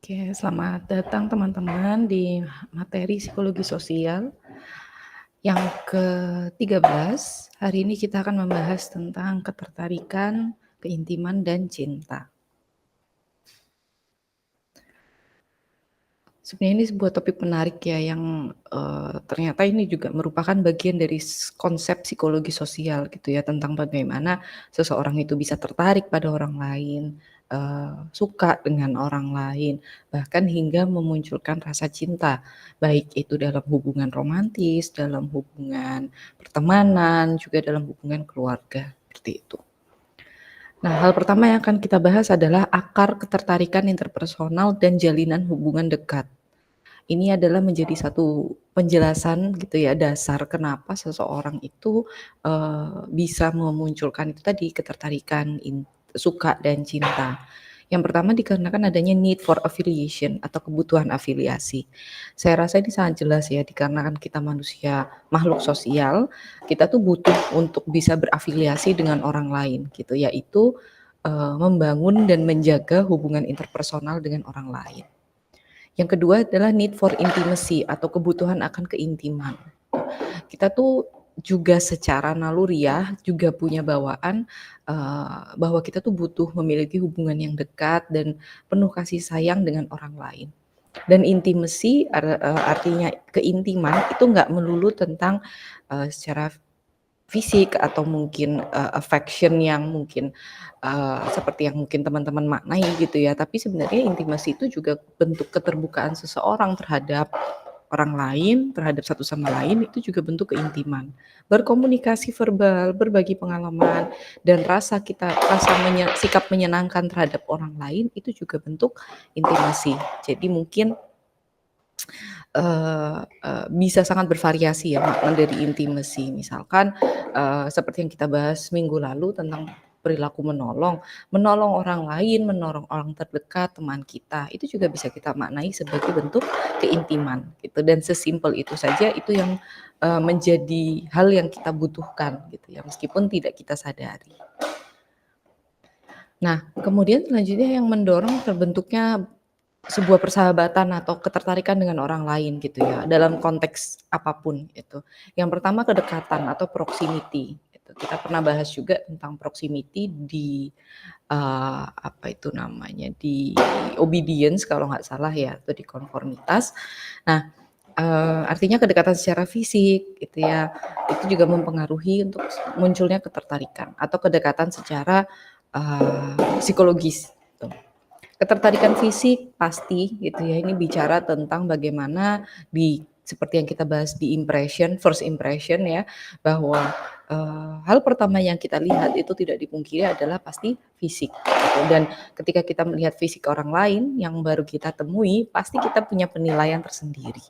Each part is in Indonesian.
Oke, selamat datang teman-teman di materi psikologi sosial yang ke-13. Hari ini kita akan membahas tentang ketertarikan, keintiman, dan cinta. Sebenarnya ini sebuah topik menarik ya yang ternyata ini juga merupakan bagian dari konsep psikologi sosial gitu ya, tentang bagaimana seseorang itu bisa tertarik pada orang lain, suka dengan orang lain, bahkan hingga memunculkan rasa cinta, baik itu dalam hubungan romantis, dalam hubungan pertemanan, juga dalam hubungan keluarga, seperti itu. Nah, hal pertama yang akan kita bahas adalah akar ketertarikan interpersonal dan jalinan hubungan dekat. Ini adalah menjadi satu penjelasan gitu ya, dasar kenapa seseorang itu, bisa memunculkan itu tadi, ketertarikan, suka dan cinta. Yang pertama dikarenakan adanya need for affiliation atau kebutuhan afiliasi. Saya rasa ini sangat jelas ya, dikarenakan kita manusia makhluk sosial, kita tuh butuh untuk bisa berafiliasi dengan orang lain gitu, yaitu, membangun dan menjaga hubungan interpersonal dengan orang lain. Yang kedua adalah need for intimacy atau kebutuhan akan keintiman. Kita tuh juga secara naluriah juga punya bawaan, bahwa kita tuh butuh memiliki hubungan yang dekat dan penuh kasih sayang dengan orang lain. Dan intimacy artinya keintiman itu nggak melulu tentang, secara fisik atau mungkin, affection yang mungkin, seperti yang mungkin teman-teman maknai gitu ya, tapi sebenarnya intimasi itu juga bentuk keterbukaan seseorang terhadap orang lain, terhadap satu sama lain, itu juga bentuk keintiman. Berkomunikasi verbal, berbagi pengalaman, dan sikap menyenangkan terhadap orang lain itu juga bentuk intimasi. Jadi mungkin bisa sangat bervariasi ya makna dari intimacy. Misalkan, seperti yang kita bahas minggu lalu tentang perilaku menolong orang lain, menolong orang terdekat, teman kita, itu juga bisa kita maknai sebagai bentuk keintiman gitu, dan sesimpel itu saja itu yang, menjadi hal yang kita butuhkan gitu ya, meskipun tidak kita sadari. Nah, kemudian selanjutnya yang mendorong terbentuknya sebuah persahabatan atau ketertarikan dengan orang lain gitu ya, dalam konteks apapun itu. Yang pertama kedekatan atau proximity gitu. Kita pernah bahas juga tentang proximity di, apa itu namanya, di obedience kalau nggak salah ya, atau di konformitas. Nah, artinya kedekatan secara fisik gitu ya, itu juga mempengaruhi untuk munculnya ketertarikan atau kedekatan secara, psikologis gitu. Ketertarikan fisik pasti gitu ya, ini bicara tentang bagaimana seperti yang kita bahas di first impression ya, bahwa, hal pertama yang kita lihat itu tidak dipungkiri adalah pasti fisik gitu, dan ketika kita melihat fisik orang lain yang baru kita temui, pasti kita punya penilaian tersendiri,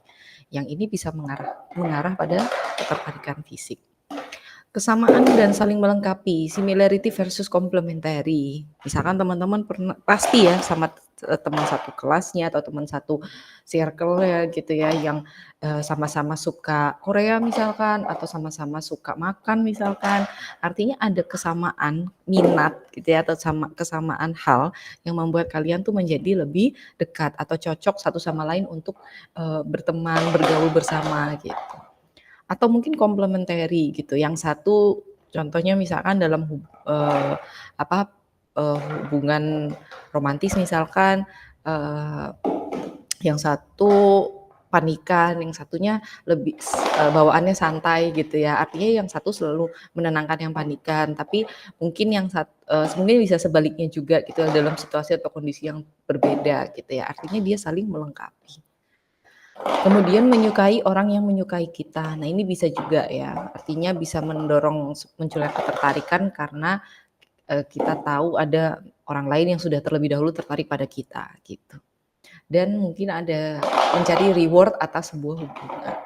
yang ini bisa mengarah pada ketertarikan fisik. Kesamaan dan saling melengkapi, similarity versus complementary. Misalkan teman-teman pasti ya sama teman satu kelasnya atau teman satu circle-nya gitu ya yang, sama-sama suka Korea misalkan atau sama-sama suka makan misalkan. Artinya ada kesamaan minat gitu ya atau kesamaan hal yang membuat kalian tuh menjadi lebih dekat atau cocok satu sama lain untuk, berteman, bergaul bersama gitu. Atau mungkin complementary gitu, yang satu contohnya misalkan dalam apa, hubungan romantis misalkan, eee, yang satu panikan, yang satunya lebih bawaannya santai gitu ya. Artinya yang satu selalu menenangkan yang panikan, tapi mungkin mungkin bisa sebaliknya juga gitu dalam situasi atau kondisi yang berbeda gitu ya. Artinya dia saling melengkapi. Kemudian menyukai orang yang menyukai kita. Nah, ini bisa juga ya, artinya bisa mendorong munculnya ketertarikan karena, kita tahu ada orang lain yang sudah terlebih dahulu tertarik pada kita, gitu. Dan mungkin ada mencari reward atas sebuah hubungan.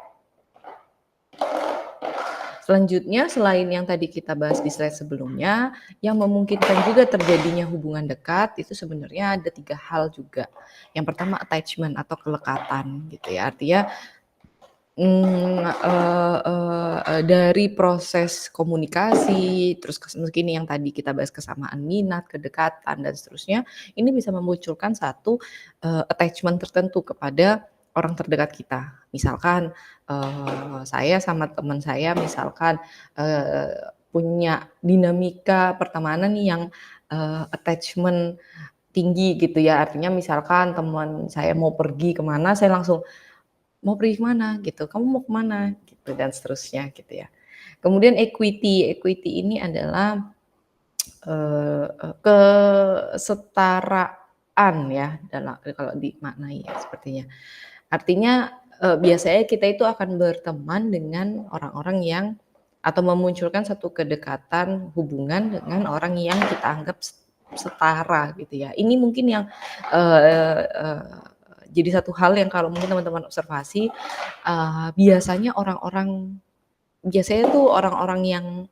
Selanjutnya, selain yang tadi kita bahas di slide sebelumnya, yang memungkinkan juga terjadinya hubungan dekat, itu sebenarnya ada 3 hal juga. Yang pertama attachment atau kelekatan gitu ya, artinya Dari proses komunikasi, terus mungkin yang tadi kita bahas kesamaan minat, kedekatan, dan seterusnya, ini bisa memunculkan satu, attachment tertentu kepada orang terdekat kita. Misalkan, saya sama teman saya misalkan, punya dinamika pertemanan yang, attachment tinggi gitu ya. Artinya misalkan teman saya mau pergi ke mana, saya langsung, "Mau pergi ke mana?" Gitu, "Kamu mau ke mana?" Gitu, dan seterusnya gitu ya. Kemudian equity, equity ini adalah, kesetaraan ya kalau dimaknai ya sepertinya. Artinya, biasanya kita itu akan berteman dengan orang-orang yang atau memunculkan satu kedekatan hubungan dengan orang yang kita anggap setara gitu ya. Ini mungkin yang, eee eee, jadi satu hal yang kalau mungkin teman-teman observasi, biasanya biasanya tuh orang-orang yang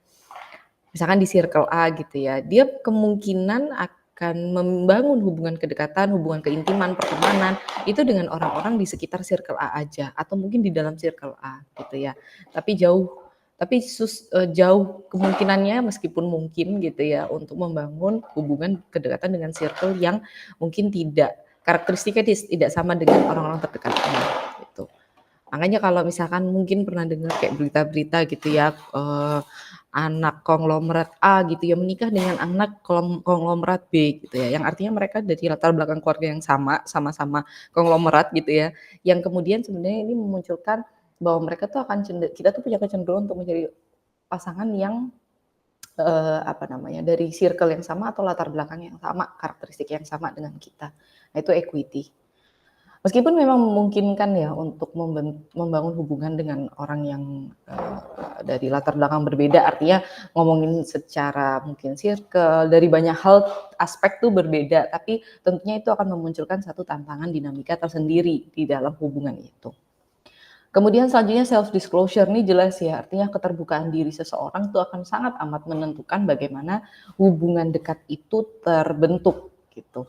misalkan di circle A gitu ya, dia kemungkinan akan membangun hubungan kedekatan, hubungan keintiman, pertemanan, itu dengan orang-orang di sekitar circle A aja, atau mungkin di dalam circle A gitu ya. Tapi jauh kemungkinannya meskipun mungkin gitu ya, untuk membangun hubungan kedekatan dengan circle yang mungkin karakteristiknya tidak sama dengan orang-orang terdekatnya, gitu. Makanya kalau misalkan mungkin pernah dengar kayak berita-berita gitu ya, anak konglomerat A gitu ya menikah dengan anak konglomerat B gitu ya, yang artinya mereka dari latar belakang keluarga yang sama, sama-sama konglomerat gitu ya, yang kemudian sebenarnya ini memunculkan bahwa mereka tuh kita tuh punya kecenderungan untuk mencari pasangan yang, apa namanya, dari circle yang sama atau latar belakang yang sama, karakteristik yang sama dengan kita. Nah itu equity. Meskipun memang memungkinkan ya untuk membangun hubungan dengan orang yang, dari latar belakang berbeda, artinya ngomongin secara mungkin circle, dari banyak hal, aspek tuh berbeda, tapi tentunya itu akan memunculkan satu tantangan dinamika tersendiri di dalam hubungan itu. Kemudian selanjutnya self disclosure nih jelas ya, artinya keterbukaan diri seseorang itu akan sangat amat menentukan bagaimana hubungan dekat itu terbentuk, gitu.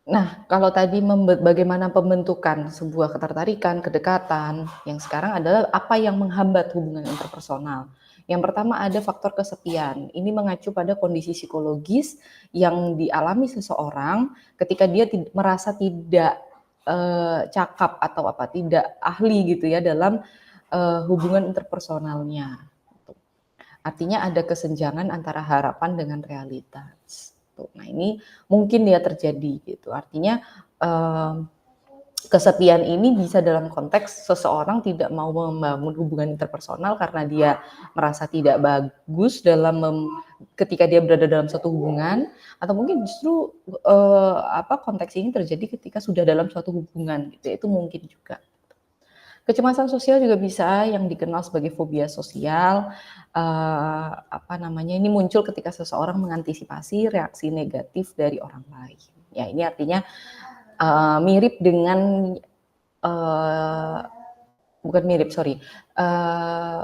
Nah, kalau tadi bagaimana pembentukan sebuah ketertarikan, kedekatan, yang sekarang adalah apa yang menghambat hubungan interpersonal. Yang pertama ada faktor kesepian. Ini mengacu pada kondisi psikologis yang dialami seseorang ketika dia merasa tidak, cakap atau tidak ahli gitu ya dalam, hubungan interpersonalnya. Artinya ada kesenjangan antara harapan dengan realitas. Tuh, nah ini mungkin ya terjadi gitu. Artinya, kesepian ini bisa dalam konteks seseorang tidak mau membangun hubungan interpersonal karena dia merasa tidak bagus ketika dia berada dalam suatu hubungan, atau mungkin justru, konteks ini terjadi ketika sudah dalam suatu hubungan gitu ya, itu mungkin juga. Kecemasan sosial juga bisa yang dikenal sebagai fobia sosial, ini muncul ketika seseorang mengantisipasi reaksi negatif dari orang lain. Ya ini artinya, mirip dengan, eee, bukan mirip sorry,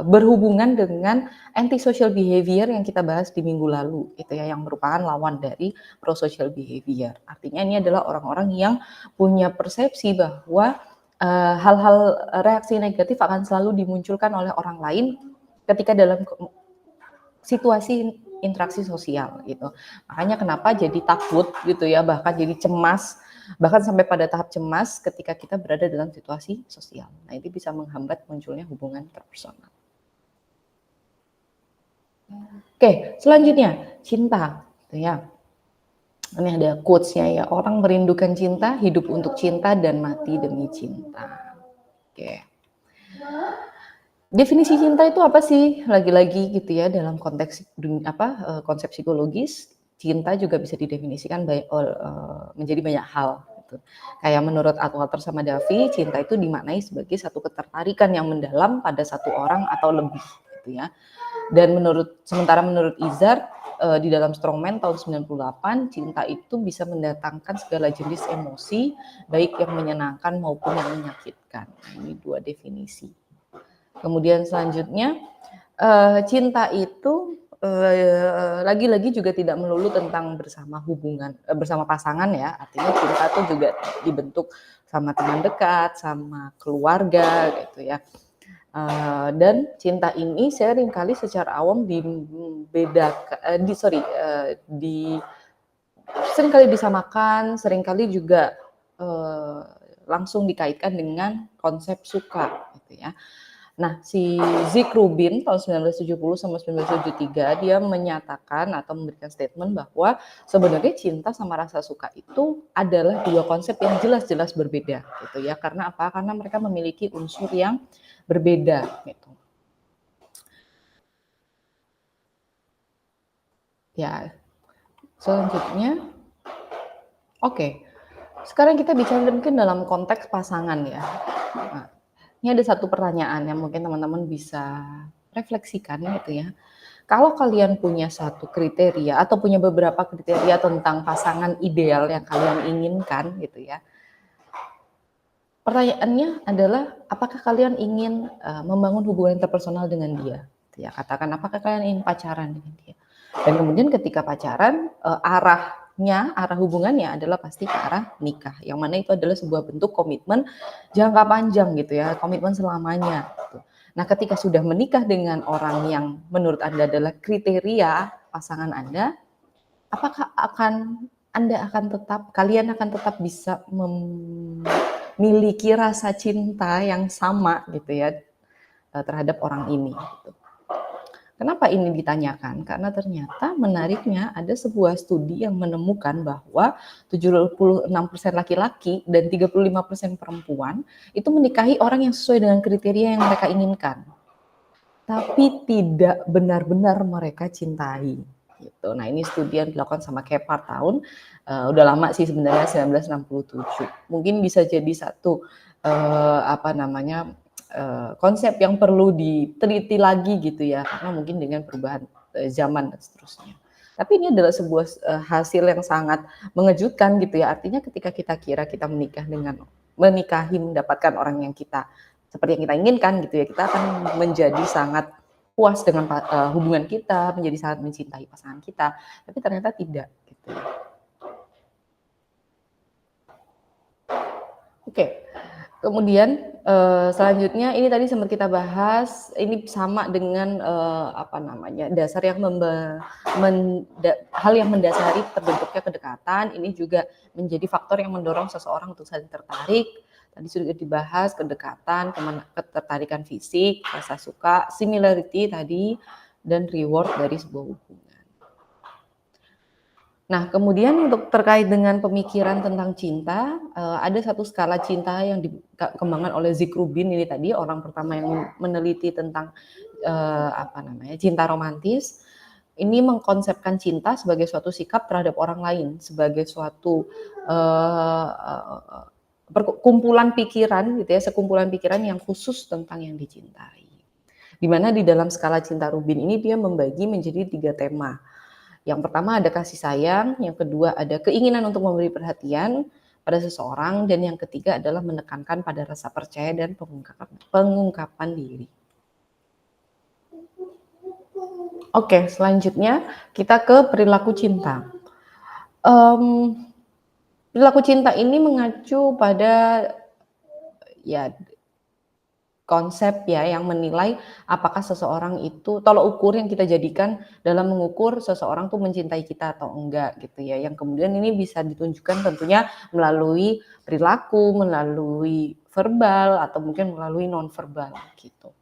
berhubungan dengan antisocial behavior yang kita bahas di minggu lalu gitu ya, yang merupakan lawan dari prosocial behavior. Artinya ini adalah orang-orang yang punya persepsi bahwa, hal-hal reaksi negatif akan selalu dimunculkan oleh orang lain ketika dalam situasi interaksi sosial gitu. Makanya kenapa jadi takut gitu ya, bahkan jadi cemas, bahkan sampai pada tahap cemas ketika kita berada dalam situasi sosial. Nah, ini bisa menghambat munculnya hubungan interpersonal. Oke, selanjutnya cinta, gitu ya. Ini ada quotes-nya ya, orang merindukan cinta, hidup untuk cinta dan mati demi cinta. Oke. Definisi cinta itu apa sih? Lagi-lagi gitu ya dalam konteks konsep psikologis, cinta juga bisa didefinisikan menjadi banyak hal gitu. Kayak menurut Atwater sama Davy, cinta itu dimaknai sebagai satu ketertarikan yang mendalam pada satu orang atau lebih gitu ya. Dan sementara menurut Izard, di dalam Strongman tahun 98, cinta itu bisa mendatangkan segala jenis emosi, baik yang menyenangkan maupun yang menyakitkan. Nah, ini 2 definisi. Kemudian selanjutnya, cinta itu, lagi-lagi juga tidak melulu tentang bersama hubungan bersama pasangan ya, artinya cinta tuh juga dibentuk sama teman dekat, sama keluarga gitu ya. Dan cinta ini seringkali secara awam seringkali disamakan, seringkali juga langsung dikaitkan dengan konsep suka gitu ya. Nah, si Zick Rubin tahun 1970 sama 1973 dia menyatakan atau memberikan statement bahwa sebenarnya cinta sama rasa suka itu adalah dua konsep yang jelas-jelas berbeda gitu ya. Karena apa? Karena mereka memiliki unsur yang berbeda gitu. Ya, selanjutnya oke. Sekarang kita bicara mungkin dalam konteks pasangan ya. Nah, ini ada satu pertanyaan yang mungkin teman-teman bisa refleksikan gitu ya. Kalau kalian punya satu kriteria atau punya beberapa kriteria tentang pasangan ideal yang kalian inginkan gitu ya. Pertanyaannya adalah apakah kalian ingin membangun hubungan interpersonal dengan dia? Ya, katakan apakah kalian ingin pacaran dengan dia? Dan kemudian ketika pacaran arah hubungannya adalah pasti ke arah nikah. Yang mana itu adalah sebuah bentuk komitmen jangka panjang gitu ya, komitmen selamanya gitu. Nah, ketika sudah menikah dengan orang yang menurut Anda adalah kriteria pasangan Anda, apakah kalian akan tetap bisa memiliki rasa cinta yang sama gitu ya terhadap orang ini gitu. Kenapa ini ditanyakan? Karena ternyata menariknya ada sebuah studi yang menemukan bahwa 76% laki-laki dan 35% perempuan itu menikahi orang yang sesuai dengan kriteria yang mereka inginkan. Tapi tidak benar-benar mereka cintai. Gitu. Nah, ini studi yang dilakukan sama Kephart tahun udah lama sih sebenarnya 1967. Mungkin bisa jadi satu konsep yang perlu diteliti lagi gitu ya, karena mungkin dengan perubahan zaman dan seterusnya. Tapi ini adalah sebuah hasil yang sangat mengejutkan gitu ya. Artinya ketika kita kira kita mendapatkan orang yang kita seperti yang kita inginkan gitu ya, kita akan menjadi sangat puas dengan hubungan kita, menjadi sangat mencintai pasangan kita. Tapi ternyata tidak gitu ya. Oke. Kemudian selanjutnya ini tadi sempat kita bahas, ini sama dengan dasar yang hal yang mendasari terbentuknya kedekatan. Ini juga menjadi faktor yang mendorong seseorang untuk saling tertarik. Tadi sudah dibahas kedekatan, ketertarikan fisik, rasa suka, similarity tadi, dan reward dari sebuah hubungan. Nah, kemudian untuk terkait dengan pemikiran tentang cinta, ada satu skala cinta yang dikembangkan oleh Zick Rubin ini tadi, orang pertama yang meneliti tentang cinta romantis. Ini mengkonsepkan cinta sebagai suatu sikap terhadap orang lain, sebagai suatu kumpulan pikiran gitu ya, sekumpulan pikiran yang khusus tentang yang dicintai. Di mana di dalam skala cinta Rubin ini dia membagi menjadi 3 tema. Yang pertama ada kasih sayang, yang kedua ada keinginan untuk memberi perhatian pada seseorang, dan yang ketiga adalah menekankan pada rasa percaya dan pengungkapan diri. Oke, selanjutnya kita ke perilaku cinta. Perilaku cinta ini mengacu pada konsep ya yang menilai apakah seseorang itu tolak ukur yang kita jadikan dalam mengukur seseorang tuh mencintai kita atau enggak gitu ya, yang kemudian ini bisa ditunjukkan tentunya melalui perilaku, melalui verbal atau mungkin melalui non verbal gitu.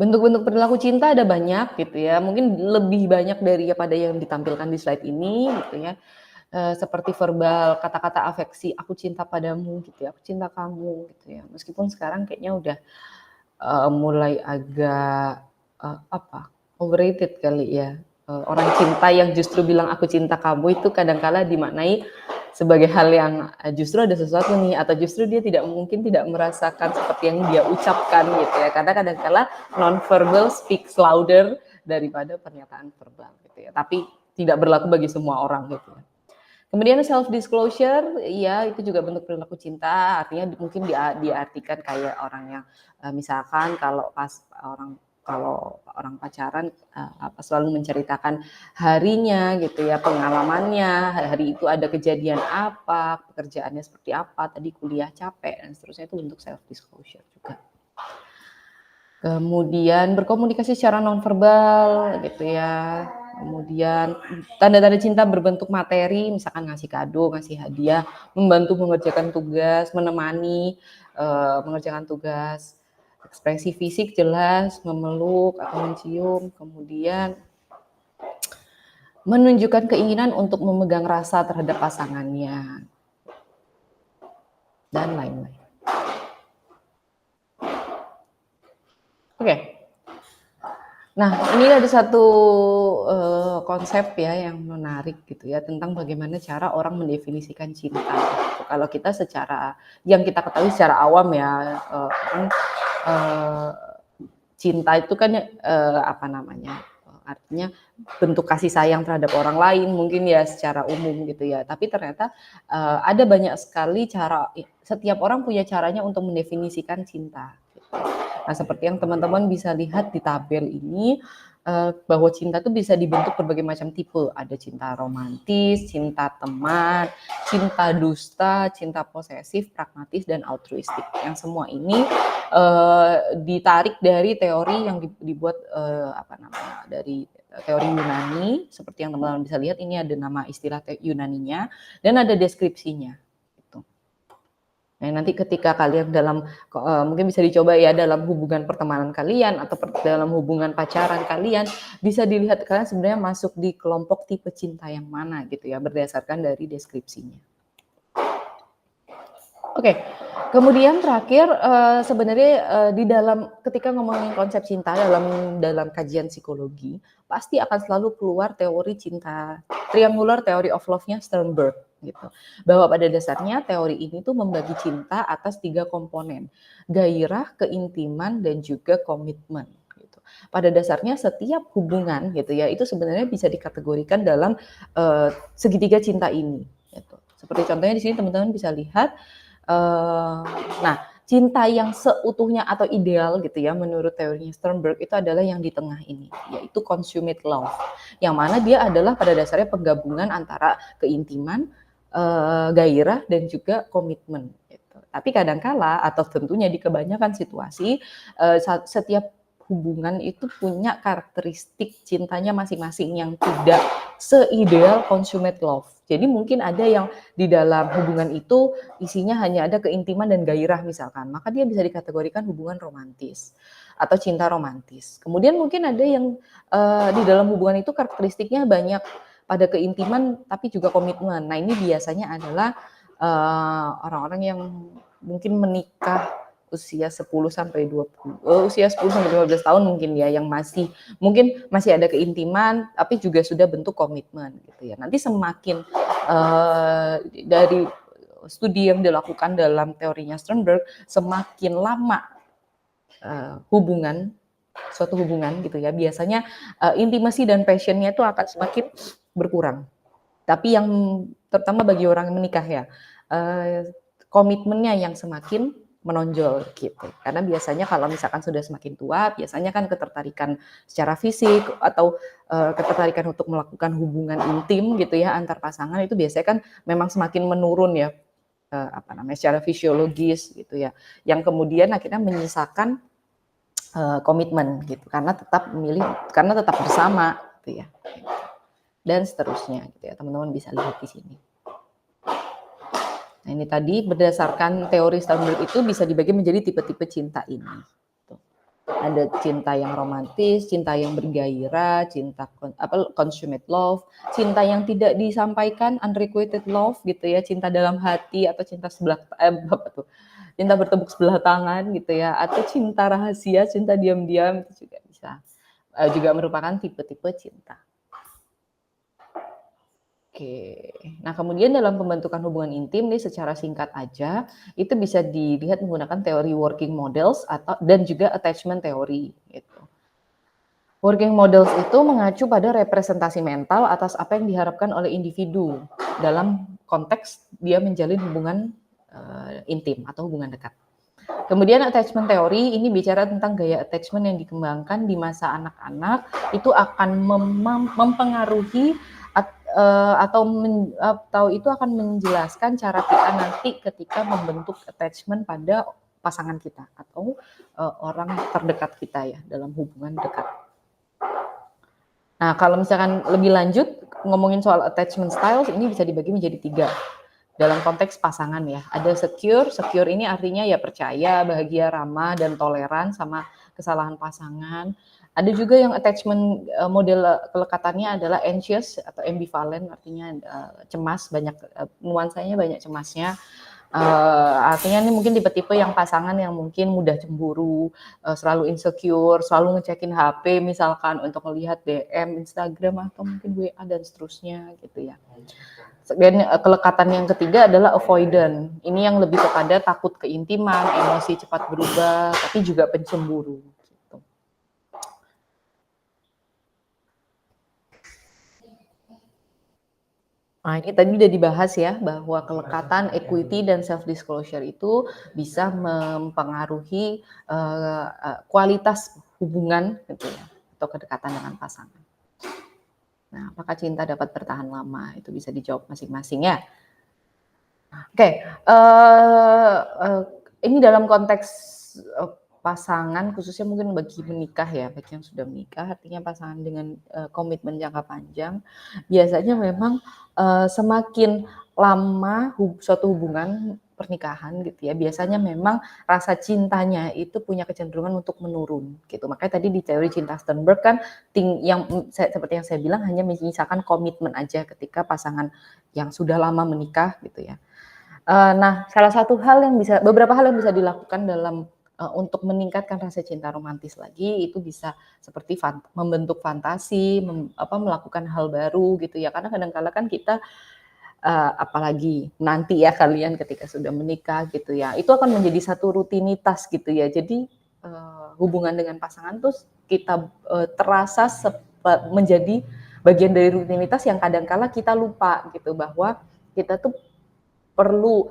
Bentuk-bentuk perilaku cinta ada banyak gitu ya, mungkin lebih banyak daripada yang ditampilkan di slide ini gitu ya. Seperti verbal, kata-kata afeksi, aku cinta padamu gitu ya, aku cinta kamu gitu ya. Meskipun sekarang kayaknya udah mulai agak overrated kali ya. Orang cinta yang justru bilang aku cinta kamu itu kadang-kala dimaknai sebagai hal yang justru ada sesuatu nih, atau justru dia tidak merasakan seperti yang dia ucapkan gitu ya. Karena kadang-kala non-verbal speaks louder daripada pernyataan verbal gitu ya. Tapi tidak berlaku bagi semua orang gitu ya. Kemudian self disclosure, ya itu juga bentuk perilaku cinta, artinya mungkin diartikan kayak orang yang misalkan kalau pas orang kalau orang pacaran selalu menceritakan harinya gitu ya, pengalamannya, hari itu ada kejadian apa, pekerjaannya seperti apa, tadi kuliah capek dan seterusnya, itu bentuk self disclosure juga. Kemudian berkomunikasi secara nonverbal gitu ya. Kemudian tanda-tanda cinta berbentuk materi, misalkan ngasih kado, ngasih hadiah, membantu mengerjakan tugas, menemani mengerjakan tugas. Ekspresi fisik jelas, memeluk atau mencium, kemudian menunjukkan keinginan untuk memegang rasa terhadap pasangannya, dan lain-lain. Oke. Nah, ini ada satu konsep ya yang menarik gitu ya, tentang bagaimana cara orang mendefinisikan cinta. Gitu. Kalau kita yang kita ketahui secara awam ya, cinta itu kan artinya bentuk kasih sayang terhadap orang lain mungkin ya secara umum gitu ya. Tapi ternyata ada banyak sekali cara, setiap orang punya caranya untuk mendefinisikan cinta. Gitu. Nah, seperti yang teman-teman bisa lihat di tabel ini, bahwa cinta itu bisa dibentuk berbagai macam tipe. Ada cinta romantis, cinta teman, cinta dusta, cinta posesif, pragmatis, dan altruistik. Yang semua ini ditarik dari teori yang dibuat dari teori Yunani. Seperti yang teman-teman bisa lihat, ini ada nama istilah Yunaninya dan ada deskripsinya. Nah, nanti ketika kalian mungkin bisa dicoba ya dalam hubungan pertemanan kalian atau dalam hubungan pacaran kalian, bisa dilihat kalian sebenarnya masuk di kelompok tipe cinta yang mana gitu ya, berdasarkan dari deskripsinya. Oke. Kemudian terakhir sebenarnya ketika ngomongin konsep cinta dalam kajian psikologi, pasti akan selalu keluar teori cinta, triangular theory of love-nya Sternberg gitu. Bahwa pada dasarnya teori ini tuh membagi cinta atas 3 komponen, gairah, keintiman, dan juga komitmen gitu. Pada dasarnya setiap hubungan gitu ya, itu sebenarnya bisa dikategorikan dalam segitiga cinta ini gitu. Seperti contohnya di sini teman-teman bisa lihat, nah, cinta yang seutuhnya atau ideal gitu ya menurut teorinya Sternberg itu adalah yang di tengah ini, yaitu consummate love, yang mana dia adalah pada dasarnya penggabungan antara keintiman, gairah, dan juga komitmen gitu. Tapi kadangkala atau tentunya di kebanyakan situasi setiap hubungan itu punya karakteristik cintanya masing-masing yang tidak seideal consummate love. Jadi mungkin ada yang di dalam hubungan itu isinya hanya ada keintiman dan gairah misalkan, maka dia bisa dikategorikan hubungan romantis atau cinta romantis. Kemudian mungkin ada yang di dalam hubungan itu karakteristiknya banyak pada keintiman tapi juga komitmen. Nah, ini biasanya adalah orang-orang yang mungkin menikah usia 10 sampai 15 tahun mungkin ya, yang mungkin masih ada keintiman tapi juga sudah bentuk komitmen gitu ya. Nanti semakin dari studi yang dilakukan dalam teorinya Sternberg, semakin lama suatu hubungan gitu ya, biasanya intimasi dan passion-nya itu akan semakin berkurang. Tapi yang terutama bagi orang yang menikah ya, komitmennya yang semakin menonjol gitu. Karena biasanya kalau misalkan sudah semakin tua, biasanya kan ketertarikan secara fisik atau ketertarikan untuk melakukan hubungan intim gitu ya antar pasangan itu biasanya kan memang semakin menurun ya, secara fisiologis gitu ya. Yang kemudian akhirnya menyisakan komitmen gitu karena tetap bersama gitu ya. Dan seterusnya gitu ya. Teman-teman bisa lihat di sini. Nah, ini tadi berdasarkan teori Sternberg itu bisa dibagi menjadi tipe-tipe cinta ini. Tuh. Ada cinta yang romantis, cinta yang bergairah, cinta consummate love, cinta yang tidak disampaikan unrequited love gitu ya, cinta dalam hati atau cinta cinta bertepuk sebelah tangan gitu ya, atau cinta rahasia, cinta diam-diam itu juga bisa juga merupakan tipe-tipe cinta. Oke, nah kemudian dalam pembentukan hubungan intim nih secara singkat aja, itu bisa dilihat menggunakan teori working models dan juga attachment theory gitu. Working models itu mengacu pada representasi mental atas apa yang diharapkan oleh individu dalam konteks dia menjalin hubungan intim atau hubungan dekat. Kemudian attachment theory ini bicara tentang gaya attachment yang dikembangkan di masa anak-anak, itu akan mempengaruhi atau itu akan menjelaskan cara kita nanti ketika membentuk attachment pada pasangan kita atau orang terdekat kita ya dalam hubungan dekat. Nah, kalau misalkan lebih lanjut ngomongin soal attachment styles ini bisa dibagi menjadi 3 dalam konteks pasangan ya. Ada secure ini artinya ya percaya, bahagia, ramah, dan toleran sama kesalahan pasangan. Ada juga yang attachment model kelekatannya adalah anxious atau ambivalent, artinya cemas, banyak nuansanya banyak cemasnya. Artinya ini mungkin tipe-tipe yang pasangan yang mungkin mudah cemburu, selalu insecure, selalu ngecekin HP misalkan untuk melihat DM, Instagram, atau mungkin WA dan seterusnya gitu ya. Dan kelekatan yang ketiga adalah avoidant. Ini yang lebih kepada takut keintiman, emosi cepat berubah, tapi juga pencemburu. Gitu. Nah, ini tadi udah dibahas ya, bahwa kelekatan, equity, dan self-disclosure itu bisa mempengaruhi kualitas hubungan gitu ya, atau kedekatan dengan pasangan. Nah, apakah cinta dapat bertahan lama? Itu bisa dijawab masing-masing ya. Oke, ini dalam konteks pasangan, khususnya mungkin bagi menikah ya, bagi yang sudah menikah, artinya pasangan dengan komitmen jangka panjang, biasanya memang semakin lama suatu hubungan pernikahan gitu ya, biasanya memang rasa cintanya itu punya kecenderungan untuk menurun gitu. Makanya tadi di teori cinta Sternberg kan seperti yang saya bilang hanya menyisakan komitmen aja ketika pasangan yang sudah lama menikah gitu ya. Nah, beberapa hal yang bisa dilakukan dalam untuk meningkatkan rasa cinta romantis lagi itu bisa seperti membentuk fantasi, melakukan hal baru gitu ya. Karena kadang-kala kan kita apalagi nanti ya kalian ketika sudah menikah gitu ya, itu akan menjadi satu rutinitas gitu ya. Jadi hubungan dengan pasangan tuh kita terasa menjadi bagian dari rutinitas yang kadang-kala kita lupa gitu bahwa kita tuh perlu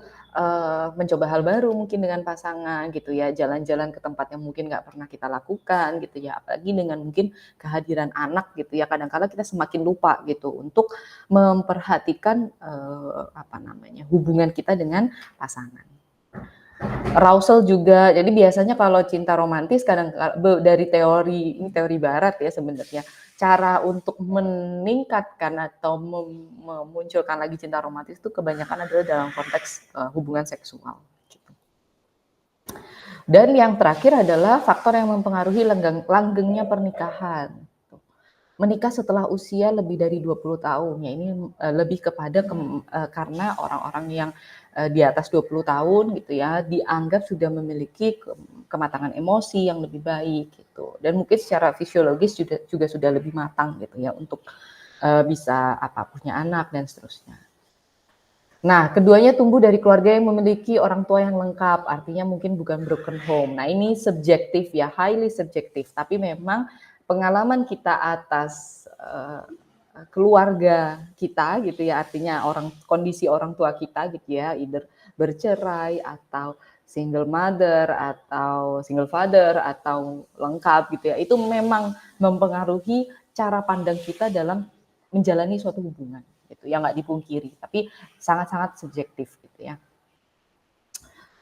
mencoba hal baru mungkin dengan pasangan gitu ya, jalan-jalan ke tempat yang mungkin nggak pernah kita lakukan gitu ya, apalagi dengan mungkin kehadiran anak gitu ya, kadang-kala kita semakin lupa gitu untuk memperhatikan hubungan kita dengan pasangan. Arousal juga, jadi biasanya kalau cinta romantis dari ini teori barat ya sebenarnya, cara untuk meningkatkan atau memunculkan lagi cinta romantis itu kebanyakan adalah dalam konteks hubungan seksual. Gitu. Dan yang terakhir adalah faktor yang mempengaruhi langgengnya pernikahan. Menikah setelah usia lebih dari 20 tahun, ya ini lebih kepada karena orang-orang yang di atas 20 tahun gitu ya, dianggap sudah memiliki kematangan emosi yang lebih baik gitu. Dan mungkin secara fisiologis juga sudah lebih matang gitu ya untuk bisa punya anak dan seterusnya. Nah, keduanya tumbuh dari keluarga yang memiliki orang tua yang lengkap, artinya mungkin bukan broken home. Nah, ini subjektif ya, highly subjektif, tapi memang pengalaman kita atas keluarga kita gitu ya, artinya kondisi orang tua kita gitu ya, either bercerai atau single mother atau single father atau lengkap gitu ya, itu memang mempengaruhi cara pandang kita dalam menjalani suatu hubungan gitu, yang nggak dipungkiri, tapi sangat-sangat subjektif gitu ya.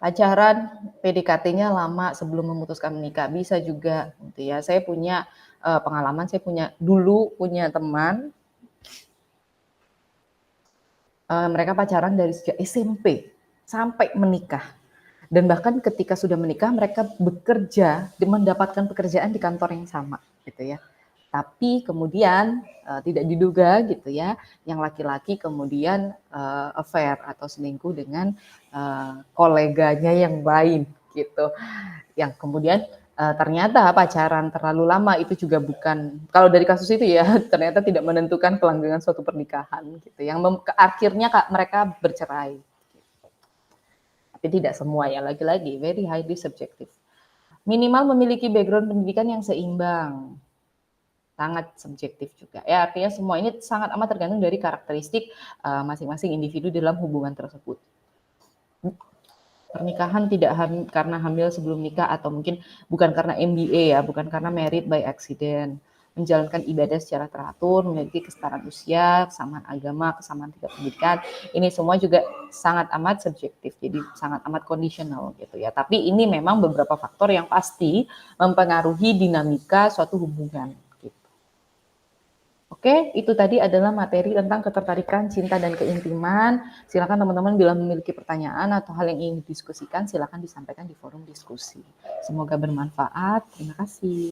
Pacaran, PDKT-nya lama sebelum memutuskan menikah, bisa juga gitu ya. Saya punya pengalaman, dulu punya teman, mereka pacaran dari sejak SMP sampai menikah. Dan bahkan ketika sudah menikah, mereka bekerja, mendapatkan pekerjaan di kantor yang sama gitu ya. Tapi kemudian tidak diduga gitu ya, yang laki-laki kemudian affair atau selingkuh dengan koleganya yang lain gitu. Yang kemudian ternyata pacaran terlalu lama itu juga bukan, kalau dari kasus itu ya, ternyata tidak menentukan kelanggengan suatu pernikahan gitu. Yang akhirnya mereka bercerai. Tapi tidak semua ya, lagi-lagi very highly subjective. Minimal memiliki background pendidikan yang seimbang. Sangat subjektif juga. Ya, artinya semua ini sangat amat tergantung dari karakteristik masing-masing individu dalam hubungan tersebut. Pernikahan tidak karena hamil sebelum nikah atau mungkin bukan karena MBA ya, bukan karena married by accident. Menjalankan ibadah secara teratur, memiliki kesetaraan usia, kesamaan agama, kesamaan tingkat pendidikan, ini semua juga sangat amat subjektif, jadi sangat amat kondisional gitu ya. Tapi ini memang beberapa faktor yang pasti mempengaruhi dinamika suatu hubungan. Oke, itu tadi adalah materi tentang ketertarikan, cinta, dan keintiman. Silakan teman-teman bila memiliki pertanyaan atau hal yang ingin didiskusikan, silakan disampaikan di forum diskusi. Semoga bermanfaat. Terima kasih.